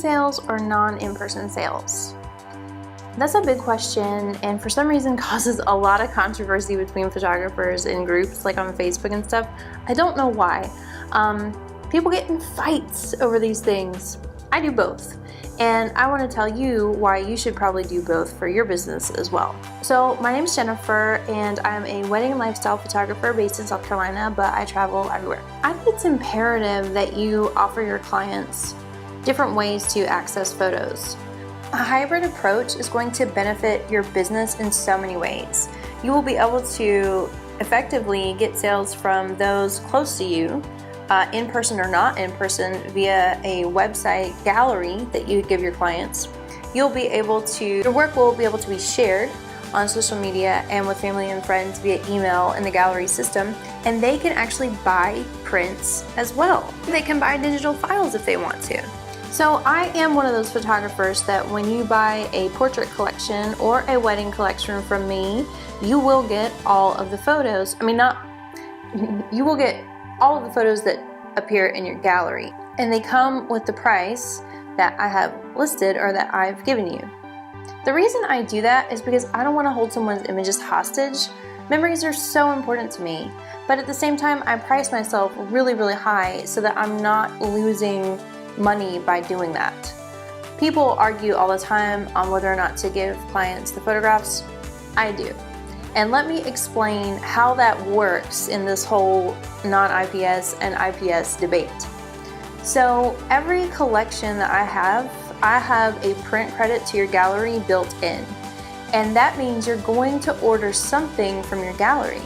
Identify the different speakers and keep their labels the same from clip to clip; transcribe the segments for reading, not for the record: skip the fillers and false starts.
Speaker 1: sales or non-in-person sales? That's a big question, and for some reason causes a lot of controversy between photographers in groups like on Facebook and stuff. I don't know why. People get in fights over these things. I do both, and I want to tell you why you should probably do both for your business as well. So my name is Jennifer, and I'm a wedding and lifestyle photographer based in South Carolina, but I travel everywhere. I think it's imperative that you offer your clients different ways to access photos. A hybrid approach is going to benefit your business in so many ways. You will be able to effectively get sales from those close to you, in person or not in person, via a website gallery that you give your clients. Your work will be able to be shared on social media and with family and friends via email in the gallery system, and they can actually buy prints as well. They can buy digital files if they want to. So I am one of those photographers that when you buy a portrait collection or a wedding collection from me, you will get all of the photos. You will get all of the photos that appear in your gallery, and they come with the price that I have listed or that I've given you. The reason I do that is because I don't want to hold someone's images hostage. Memories are so important to me, but at the same time I price myself really, really high so that I'm not losing money by doing that. People argue all the time on whether or not to give clients the photographs. I do. And let me explain how that works in this whole non-IPS and IPS debate. So every collection that I have a print credit to your gallery built in. And that means you're going to order something from your gallery.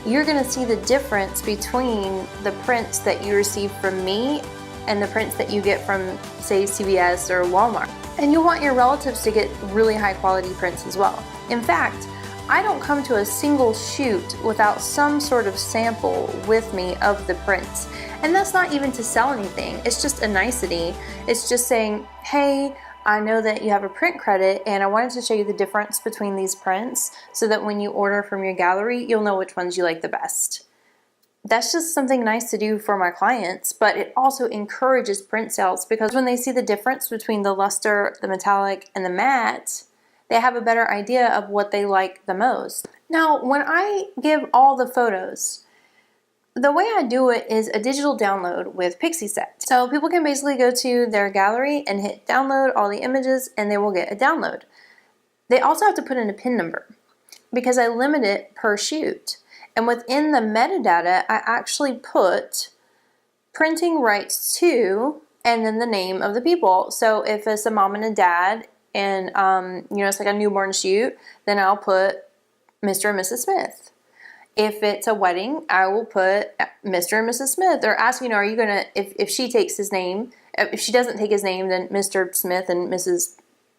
Speaker 1: You're going to see the difference between the prints that you receive from me and the prints that you get from, say, CVS or Walmart. And you want your relatives to get really high quality prints as well. In fact, I don't come to a single shoot without some sort of sample with me of the prints. And that's not even to sell anything, it's just a nicety. It's just saying, hey, I know that you have a print credit and I wanted to show you the difference between these prints so that when you order from your gallery, you'll know which ones you like the best. That's just something nice to do for my clients, but it also encourages print sales because when they see the difference between the luster, the metallic, and the matte, they have a better idea of what they like the most. Now, when I give all the photos, the way I do it is a digital download with PixieSet. So people can basically go to their gallery and hit download all the images and they will get a download. They also have to put in a PIN number because I limit it per shoot. And within the metadata, I actually put printing rights to and then the name of the people. So if it's a mom and a dad and it's like a newborn shoot, then I'll put Mr. and Mrs. Smith. If it's a wedding, I will put Mr. and Mrs. Smith. Or ask, are you gonna, if she takes his name, if she doesn't take his name, then Mr. Smith and Mrs.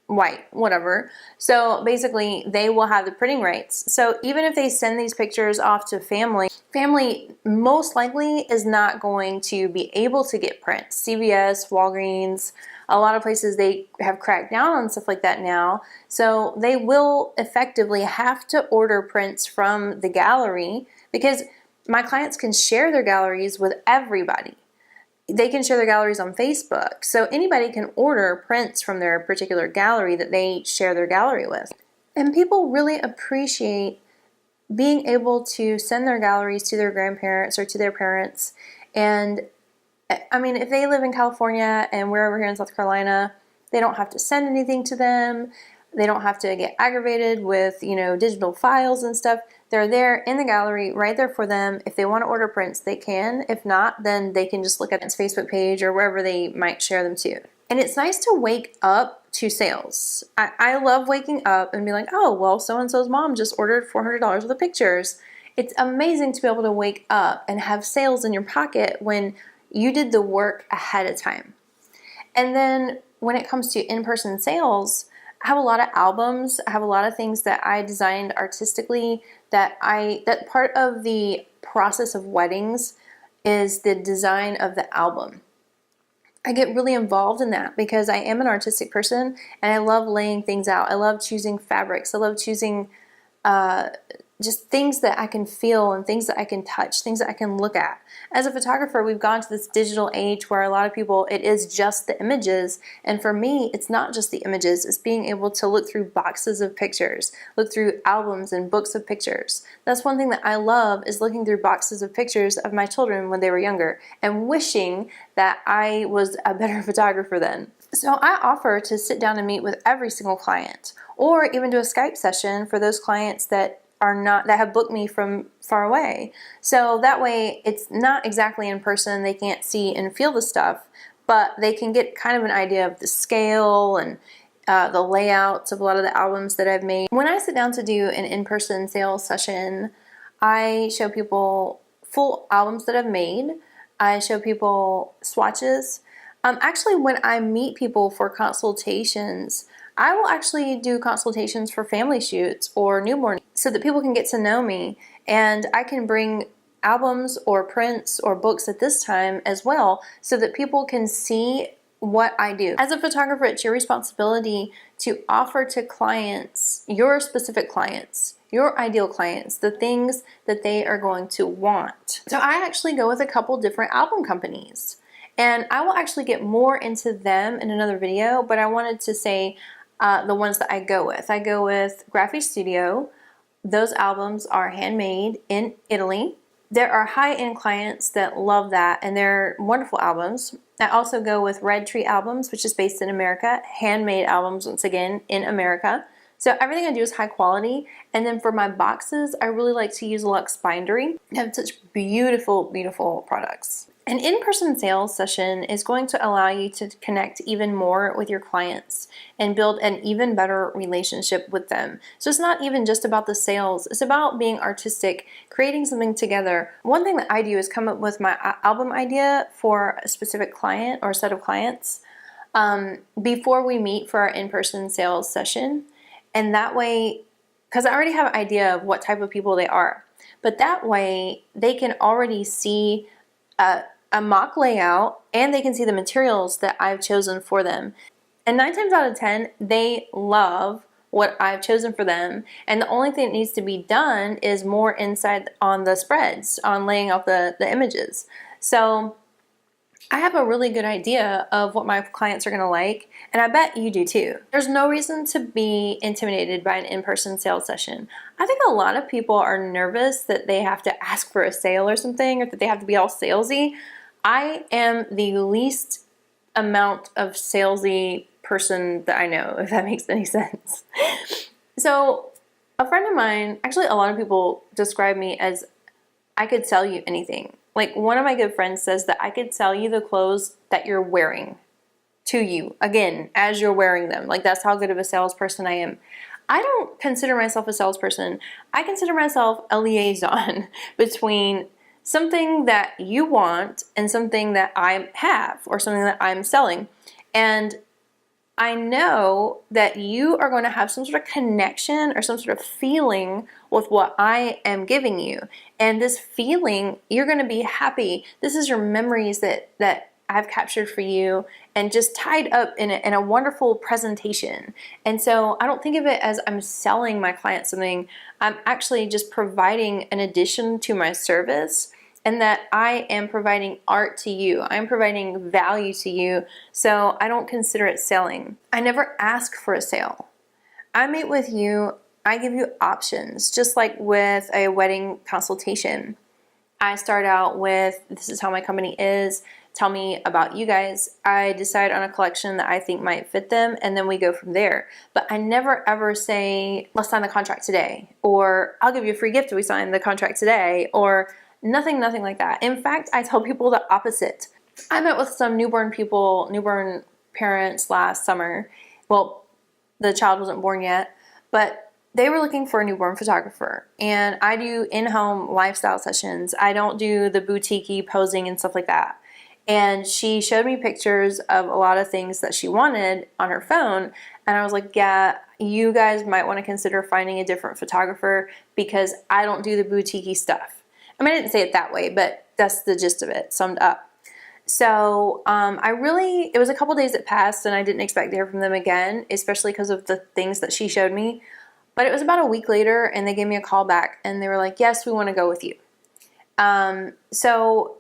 Speaker 1: White, whatever. So basically they will have the printing rights. So even if they send these pictures off to family most likely is not going to be able to get prints. CVS, Walgreens, a lot of places, they have cracked down on stuff like that now. So they will effectively have to order prints from the gallery because my clients can share their galleries with everybody. They can share their galleries on Facebook. So anybody can order prints from their particular gallery that they share their gallery with. And people really appreciate being able to send their galleries to their grandparents or to their parents. And if they live in California and we're over here in South Carolina, they don't have to send anything to them. They don't have to get aggravated with, digital files and stuff. They're there in the gallery right there for them. If they want to order prints, they can. If not, then they can just look at its Facebook page or wherever they might share them to. And it's nice to wake up to sales. I love waking up and be like, oh, well, so-and-so's mom just ordered $400 worth of pictures. It's amazing to be able to wake up and have sales in your pocket when you did the work ahead of time. And then when it comes to in-person sales, I have a lot of albums. I have a lot of things that I designed artistically that part of the process of weddings is the design of the album. I get really involved in that because I am an artistic person and I love laying things out. I love choosing fabrics. I love choosing just things that I can feel and things that I can touch, things that I can look at. As a photographer, we've gone to this digital age where a lot of people, it is just the images. And for me, it's not just the images, it's being able to look through boxes of pictures, look through albums and books of pictures. That's one thing that I love, is looking through boxes of pictures of my children when they were younger and wishing that I was a better photographer then. So I offer to sit down and meet with every single client, or even do a Skype session for those clients that have booked me from far away. So that way it's not exactly in person, they can't see and feel the stuff, but they can get kind of an idea of the scale and the layouts of a lot of the albums that I've made. When I sit down to do an in-person sales session, I show people full albums that I've made. I show people swatches. Actually, when I meet people for consultations, I will actually do consultations for family shoots or newborn so that people can get to know me, and I can bring albums or prints or books at this time as well so that people can see what I do. As a photographer, it's your responsibility to offer to clients, your specific clients, your ideal clients, the things that they are going to want. So I actually go with a couple different album companies, and I will actually get more into them in another video, but I wanted to say the ones that I go with. I go with Graphic Studio. Those albums are handmade in Italy. There are high-end clients that love that, and they're wonderful albums. I also go with Red Tree Albums, which is based in America. Handmade albums, once again, in America. So everything I do is high quality. And then for my boxes, I really like to use Luxe Bindery. They have such beautiful, beautiful products. An in-person sales session is going to allow you to connect even more with your clients and build an even better relationship with them. So it's not even just about the sales, it's about being artistic, creating something together. One thing that I do is come up with my album idea for a specific client or set of clients before we meet for our in-person sales session. And that way, because I already have an idea of what type of people they are, but that way they can already see a mock layout, and they can see the materials that I've chosen for them. And 9 times out of 10, they love what I've chosen for them. And the only thing that needs to be done is more inside on the spreads, on laying out the images. So I have a really good idea of what my clients are going to like, and I bet you do too. There's no reason to be intimidated by an in-person sales session. I think a lot of people are nervous that they have to ask for a sale or something, or that they have to be all salesy. I am the least amount of salesy person that I know, if that makes any sense. So a friend of mine, actually a lot of people describe me as I could sell you anything. Like, one of my good friends says that I could sell you the clothes that you're wearing to you, again, as you're wearing them. Like, that's how good of a salesperson I am. I don't consider myself a salesperson. I consider myself a liaison between something that you want and something that I have, or something that I'm selling. And I know that you are going to have some sort of connection or some sort of feeling with what I am giving you. And this feeling, you're going to be happy. This is your memories that I've captured for you and just tied up in a wonderful presentation. And so I don't think of it as I'm selling my client something. I'm actually just providing an addition to my service, and that I am providing art to you. I'm providing value to you, so I don't consider it selling. I never ask for a sale. I meet with you, I give you options, just like with a wedding consultation. I start out with, this is how my company is, tell me about you guys. I decide on a collection that I think might fit them, and then we go from there. But I never ever say, let's sign the contract today, or I'll give you a free gift if we sign the contract today, or nothing like that. In fact, I tell people the opposite. I met with some newborn parents last summer. Well, the child wasn't born yet, but they were looking for a newborn photographer. And I do in-home lifestyle sessions. I don't do the boutique-y posing and stuff like that. And she showed me pictures of a lot of things that she wanted on her phone. And I was like, yeah, you guys might want to consider finding a different photographer, because I don't do the boutique-y stuff. I mean, I didn't say it that way, but that's the gist of it, summed up. So it was a couple days that passed, and I didn't expect to hear from them again, especially because of the things that she showed me. But it was about a week later and they gave me a call back and they were like, yes, we want to go with you. So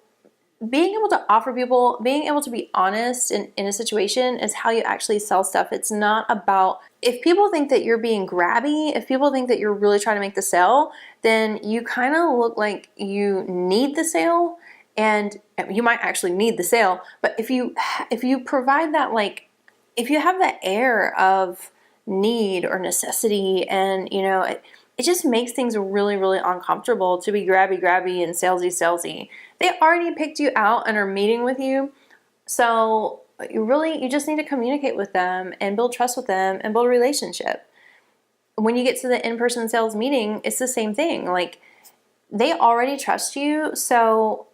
Speaker 1: being able to offer people, being able to be honest in a situation is how you actually sell stuff. It's not about, if people think that you're being grabby, if people think that you're really trying to make the sale, then you kind of look like you need the sale, and you might actually need the sale. But if you provide that, like, if you have that air of need or necessity, and you know, it just makes things really, really uncomfortable to be grabby and salesy. They already picked you out and are meeting with you. So you just need to communicate with them and build trust with them and build a relationship. When you get to the in-person sales meeting, it's the same thing. Like, they already trust you, so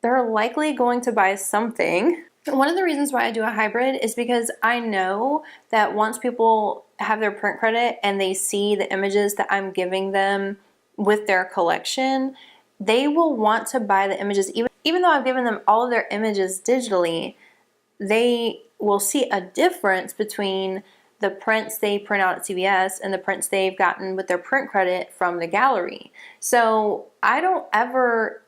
Speaker 1: they're likely going to buy something. One of the reasons why I do a hybrid is because I know that once people have their print credit and they see the images that I'm giving them with their collection, they will want to buy the images. Even though I've given them all of their images digitally, they will see a difference between the prints they print out at CVS and the prints they've gotten with their print credit from the gallery. So I don't ever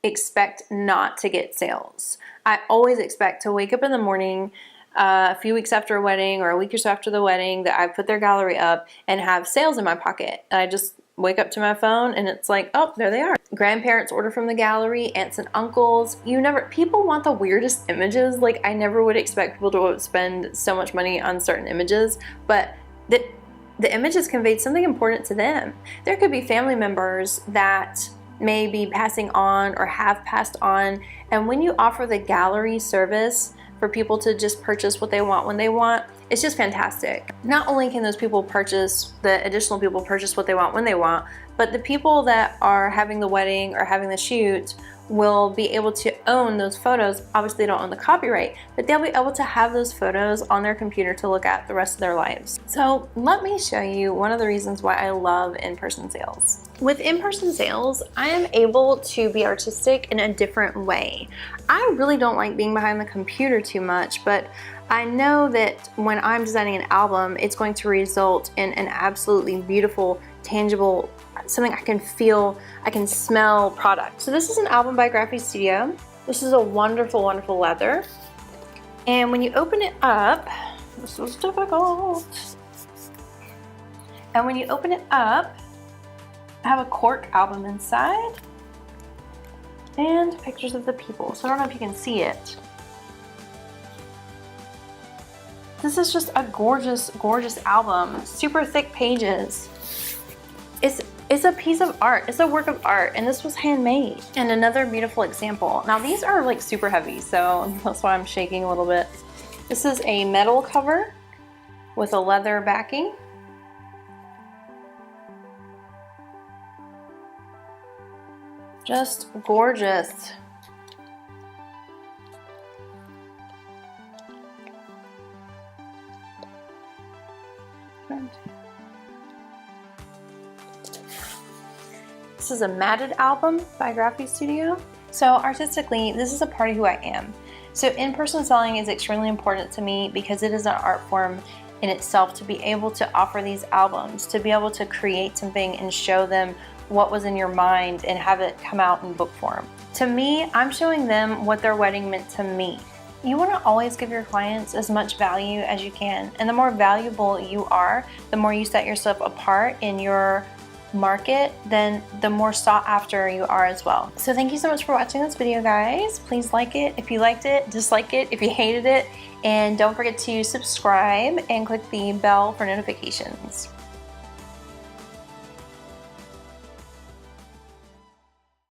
Speaker 1: expect not to get sales. I always expect to wake up in the morning a few weeks after a wedding or a week or so after the wedding that I put their gallery up and have sales in my pocket. I just wake up to my phone and it's like, oh, there they are. Grandparents order from the gallery, aunts and uncles. People want the weirdest images. Like, I never would expect people to spend so much money on certain images, but the images conveyed something important to them. There could be family members that may be passing on or have passed on, and when you offer the gallery service for people to just purchase what they want when they want, it's just fantastic. Not only can those people purchase, the additional people purchase what they want when they want, but the people that are having the wedding or having the shoot will be able to own those photos. Obviously they don't own the copyright, but they'll be able to have those photos on their computer to look at the rest of their lives. So let me show you one of the reasons why I love in-person sales. With in-person sales, I am able to be artistic in a different way. I really don't like being behind the computer too much, but I know that when I'm designing an album, it's going to result in an absolutely beautiful, tangible, something I can feel, I can smell product. So this is an album by Graphic Studio. This is a wonderful, wonderful leather. And when you open it up, this was difficult. And when you open it up, I have a cork album inside and pictures of the people. So I don't know if you can see it. This is just a gorgeous, gorgeous album. Super thick pages. It's a piece of art. It's a work of art, and this was handmade. And another beautiful example. Now these are like super heavy, so that's why I'm shaking a little bit. This is a metal cover with a leather backing. Just gorgeous. This is a matted album by Graphic Studio. So artistically, this is a part of who I am. So in-person selling is extremely important to me because it is an art form in itself to be able to offer these albums, to be able to create something and show them what was in your mind and have it come out in book form. To me, I'm showing them what their wedding meant to me. You want to always give your clients as much value as you can, and the more valuable you are, the more you set yourself apart in your market, then the more sought after you are as well. So thank you so much for watching this video, guys. Please like it if you liked it, dislike it if you hated it, and don't forget to subscribe and click the bell for notifications.